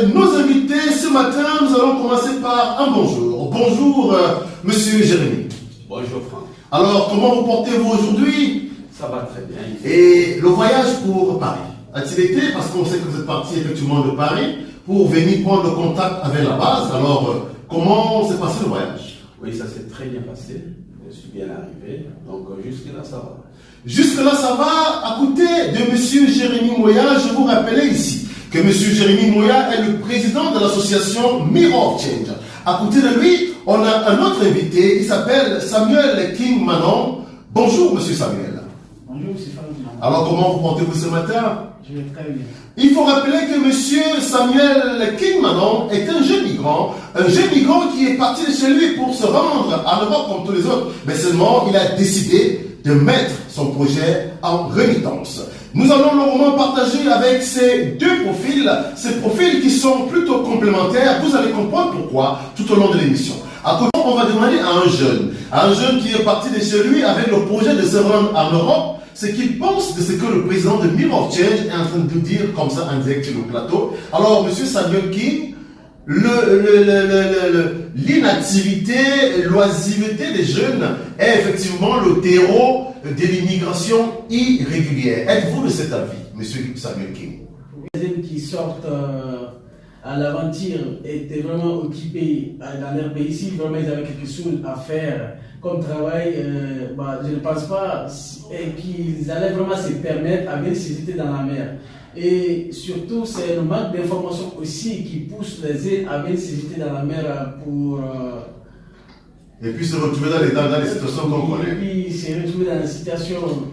nos invités ce matin, nous allons commencer par un bonjour. Bonjour, monsieur Jérémy. Bonjour Franck. Alors, comment vous portez-vous aujourd'hui? Ça va très bien. Et le voyage pour Paris, a-t-il été, parce qu'on sait que vous êtes parti effectivement de Paris, pour venir prendre le contact avec la base. Alors, comment s'est passé le voyage? Oui, ça s'est très bien passé. Je suis bien arrivé. Donc, jusque-là, ça va. Jusque-là, ça va. À côté de monsieur Jérémy Moya, je vous rappelais ici que monsieur Jérémy Moya est le président de l'association Mirror of Change. À côté de lui, on a un autre invité, il s'appelle Samuel King Manon. Bonjour, monsieur Samuel. Bonjour, monsieur Fabien. Alors, comment vous portez-vous ce matin? Je vais très bien. Il faut rappeler que monsieur Samuel King Manon est un jeune migrant qui est parti de chez lui pour se rendre en Europe comme tous les autres. Mais seulement, il a décidé de mettre son projet en remittance. Nous allons longuement partager avec ces deux profils, ces profils qui sont plutôt complémentaires. Vous allez comprendre pourquoi tout au long de l'émission. À côté, on va demander à un jeune qui est parti de chez lui avec le projet de se rendre en Europe, ce qu'il pense de ce que le président de Mirror of Change est en train de dire comme ça en direct sur le plateau. Alors, monsieur Samuel King, l'inactivité, l'oisiveté des jeunes est effectivement le terreau de l'immigration irrégulière. Êtes-vous de cet avis, monsieur Samuel King? Les jeunes qui sortent à l'aventure étaient vraiment occupés dans leur pays. Si vraiment ils avaient quelque chose à faire comme travail, je ne pense pas qu'ils allaient vraiment se permettre à venir se jeter dans la mer. Et surtout, c'est le manque d'informations aussi qui pousse les jeunes à venir se jeter dans la mer pour... et puis se retrouver dans les situations qu'on connaît. Et puis se retrouver dans des situations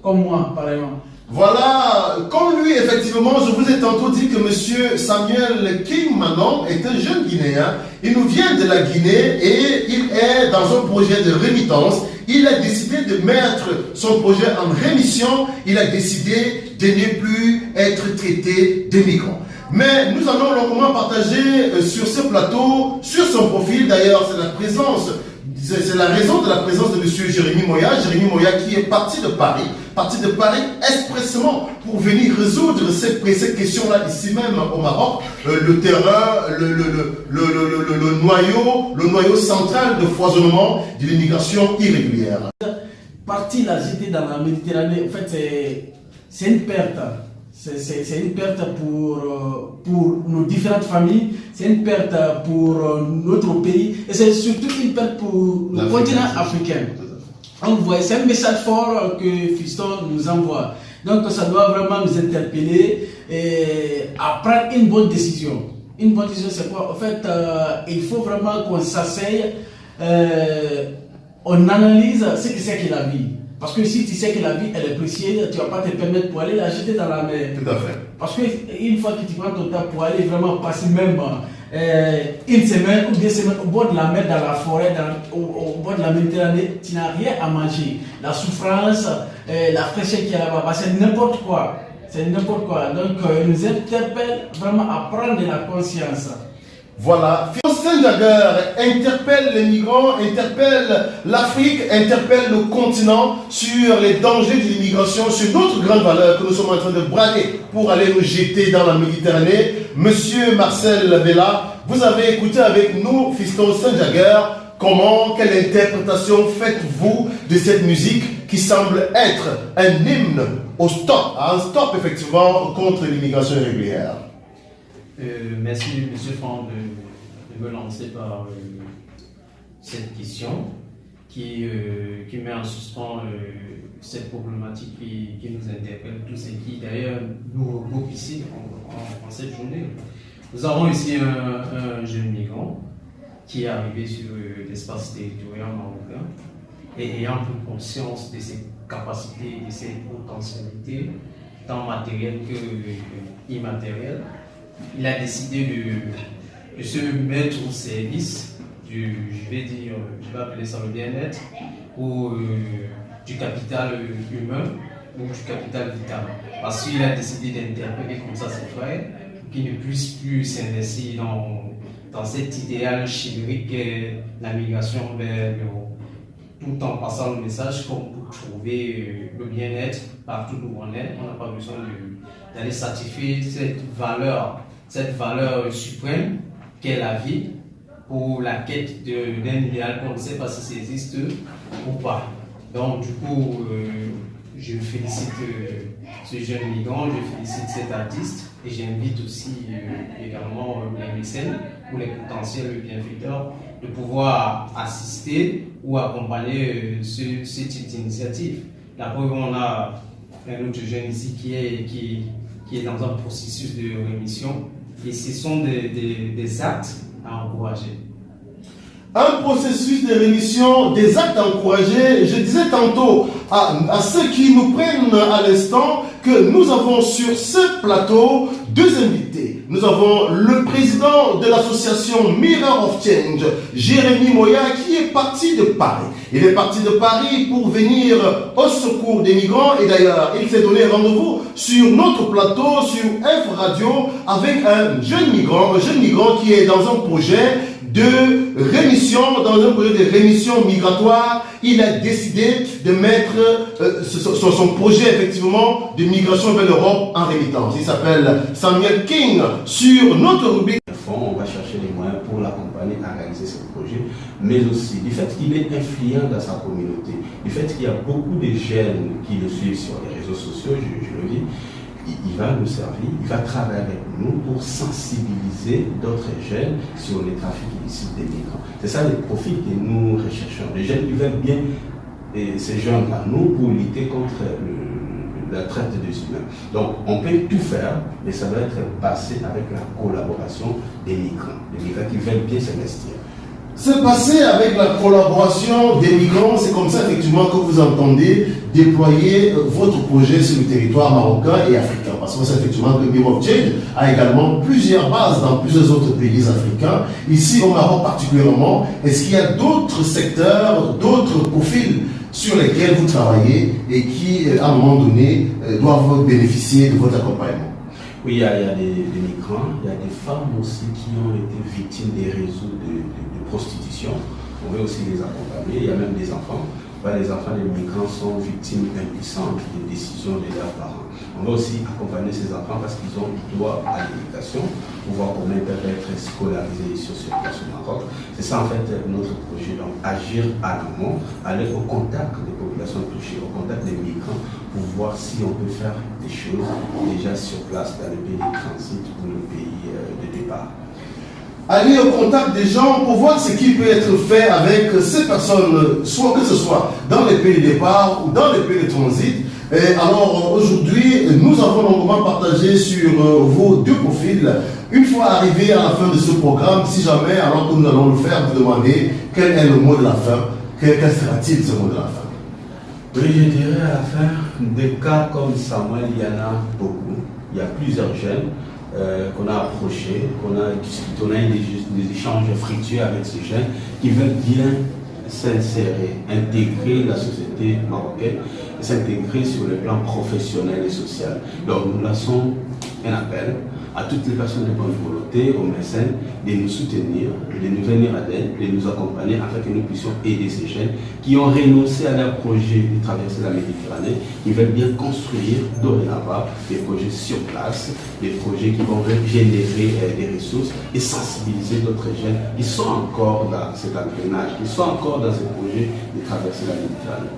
comme moi, par exemple. Voilà, comme lui, effectivement, je vous ai tantôt dit que monsieur Samuel King Manon est un jeune Guinéen. Il nous vient de la Guinée et il est dans un projet de remittance. Il a décidé de mettre son projet en rémission. Il a décidé de ne plus être traité de migrant. Mais nous allons longuement partager sur ce plateau, sur son profil d'ailleurs, c'est la raison de la présence de monsieur Jérémy Moya. Jérémy Moya qui est parti de Paris expressément pour venir résoudre ces questions-là ici même au Maroc. Le terrain, le noyau central de foisonnement de l'immigration irrégulière. Partir la jeter dans la Méditerranée, en fait, c'est une perte. C'est une perte pour nos différentes familles, c'est une perte pour notre pays et c'est surtout une perte pour le continent africain. Donc, c'est un message fort que Fiston nous envoie. Donc, ça doit vraiment nous interpeller et à prendre une bonne décision. Une bonne décision, c'est quoi? En fait, il faut vraiment qu'on s'asseye, on analyse ce que c'est que la vie. Parce que si tu sais que la vie elle est précieuse, tu ne vas pas te permettre pour aller la jeter dans la mer. Tout à fait. Parce qu'une fois que tu prends ton temps pour aller vraiment passer même une semaine ou 2 semaines au bord de la mer, dans la forêt, au bord de la Méditerranée, tu n'as rien à manger. La souffrance, la fraîcheur qu'il y a là-bas, c'est n'importe quoi. C'est n'importe quoi. Donc, il nous interpelle vraiment à prendre de la conscience. Voilà, Fiston Jagger interpelle les migrants, interpelle l'Afrique, interpelle le continent sur les dangers de l'immigration, sur d'autres grandes valeurs que nous sommes en train de brader pour aller nous jeter dans la Méditerranée. Monsieur Marcel Bella, vous avez écouté avec nous Fiston Jagger. Quelle interprétation faites-vous de cette musique qui semble être un hymne un stop effectivement contre l'immigration irrégulière? Merci, M. Franck, de me lancer par cette question qui met en suspens cette problématique qui nous interpelle tous et qui d'ailleurs nous regroupe ici en cette journée. Nous avons ici un jeune migrant qui est arrivé sur l'espace territorial marocain et ayant pris conscience de ses capacités, de ses potentialités, tant matérielles que immatérielles. Il a décidé de se mettre au service je vais appeler ça le bien-être, ou du capital humain ou du capital vital. Parce qu'il a décidé d'interpeller comme ça ses frères, pour qu'ils ne puissent plus s'investir dans cet idéal chimérique qu'est la migration vers l'Europe, tout en passant le message comme pour trouver le bien-être partout où on est. On n'a pas besoin d'aller satisfaire cette valeur cette valeur suprême qu'est la vie pour la quête d'un idéal qu'on ne sait pas si ça existe ou pas. Donc du coup, je félicite ce jeune migrant, je félicite cet artiste et j'invite aussi également les mécènes ou les potentiels bienfaiteurs de pouvoir assister ou accompagner ce type d'initiative. La preuve, on a un autre jeune ici qui est dans un processus de rémission et ce sont des actes à encourager. Un processus de rémission, des actes à encourager. Je disais tantôt à ceux qui nous prennent à l'instant que nous avons sur ce plateau deux invités. Nous avons le président de l'association Mirror of Change, Jérémy Moya, qui est parti de Paris. Il est parti de Paris pour venir au secours des migrants et d'ailleurs, il s'est donné rendez-vous sur notre plateau, sur F Radio, avec un jeune migrant qui est dans un projet de rémission, dans un projet de rémission migratoire. Il a décidé de mettre son projet effectivement de migration vers l'Europe en rémittance. Il s'appelle Samuel King. Sur notre rubrique, On va chercher les moyens pour l'accompagner à réaliser ce projet, mais aussi du fait qu'il est influent dans sa communauté, du fait qu'il y a beaucoup de jeunes qui le suivent sur les réseaux sociaux, je le dis, il va nous servir, il va travailler avec nous pour sensibiliser d'autres jeunes sur les trafics illicites des migrants. C'est ça le profil que nous recherchons. Les jeunes qui veulent bien ces jeunes à nous pour lutter contre la traite des humains. Donc on peut tout faire, mais ça doit être passé avec la collaboration des migrants qui veulent bien s'investir. C'est passé avec la collaboration des migrants, c'est comme ça effectivement que vous entendez déployer votre projet sur le territoire marocain et africain. Parce que c'est effectivement que Mirror of Change a également plusieurs bases dans plusieurs autres pays africains. Ici au Maroc particulièrement, est-ce qu'il y a d'autres secteurs, d'autres profils sur lesquels vous travaillez et qui, à un moment donné, doivent bénéficier de votre accompagnement? Oui, il y a des migrants, il y a des femmes aussi qui ont été victimes des réseaux de prostitution. On veut aussi les accompagner. Il y a même des enfants. Les enfants des migrants sont victimes impuissantes des décisions de leurs parents. On va aussi accompagner ces enfants parce qu'ils ont droit à l'éducation, pour voir comment ils peuvent être scolarisés ici sur place au Maroc. C'est ça en fait notre projet, donc agir à l'amont, aller au contact des populations touchées, au contact des migrants, pour voir si on peut faire des choses déjà sur place dans le pays de transit ou le pays de départ. Aller au contact des gens pour voir ce qui peut être fait avec ces personnes, soit que ce soit dans les pays de départ ou dans les pays de transit. Et alors aujourd'hui, nous avons longuement partagé sur vos deux profils. Une fois arrivé à la fin de ce programme, si jamais, alors que nous allons le faire, vous demandez quel est le mot de la fin, quel sera-t-il ce mot de la fin? Oui, je dirais à la fin, des cas comme Samuel, il y en a beaucoup. Il y a plusieurs jeunes qu'on a approchés, qu'on a discuté, on a eu des échanges fructueux avec ces jeunes qui veulent bien s'insérer, intégrer la société marocaine, s'intégrer sur le plan professionnel et social. Donc nous lançons un appel à toutes les personnes de bonne volonté, aux mécènes, de nous soutenir, de nous venir à l'aide, de nous accompagner afin que nous puissions aider ces jeunes qui ont renoncé à leur projet de traverser la Méditerranée, qui veulent bien construire dorénavant des projets sur place, des projets qui vont générer des ressources et sensibiliser d'autres jeunes qui sont encore dans cet engrenage, qui sont encore dans ce projet de traverser la Méditerranée.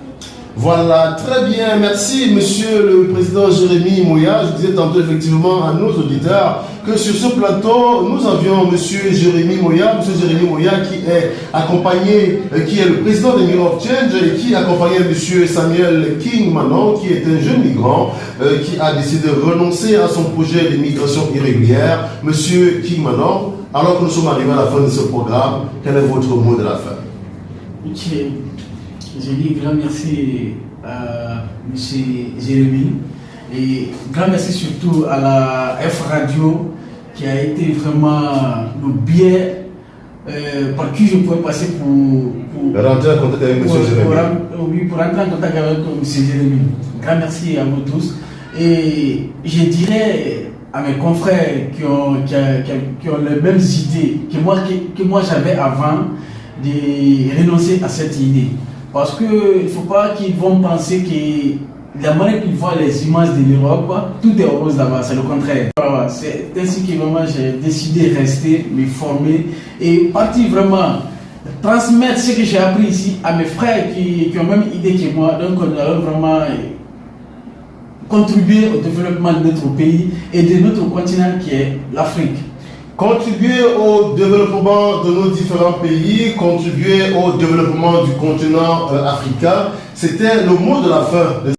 Voilà, très bien, merci Monsieur le Président Jérémy Moya. Je disais tantôt effectivement à nos auditeurs que sur ce plateau, nous avions Monsieur Jérémy Moya qui est accompagné, qui est le président de Mirror of Change et qui accompagnait Monsieur Samuel King Manon, qui est un jeune migrant qui a décidé de renoncer à son projet de migration irrégulière. Monsieur King Manon, alors que nous sommes arrivés à la fin de ce programme, quel est votre mot de la fin? Je dis grand merci à M. Jérémy et grand merci surtout à la F Radio qui a été vraiment le biais par qui je pouvais passer pour rentrer en contact avec M. Jérémy. Pour rentrer en contact avec M. Jérémy. Grand merci à vous tous. Et je dirais à mes confrères qui ont les mêmes idées que moi j'avais avant de renoncer à cette idée. Parce qu'il ne faut pas qu'ils vont penser que la manière qu'ils voient les images de l'Europe, tout est rose là-bas, c'est le contraire. c'est ainsi que vraiment j'ai décidé de rester, me former et partir vraiment transmettre ce que j'ai appris ici à mes frères qui ont même idée que moi. Donc on a vraiment contribuer au développement de notre pays et de notre continent qui est l'Afrique. Contribuer au développement de nos différents pays, contribuer au développement du continent africain, c'était le mot de la fin.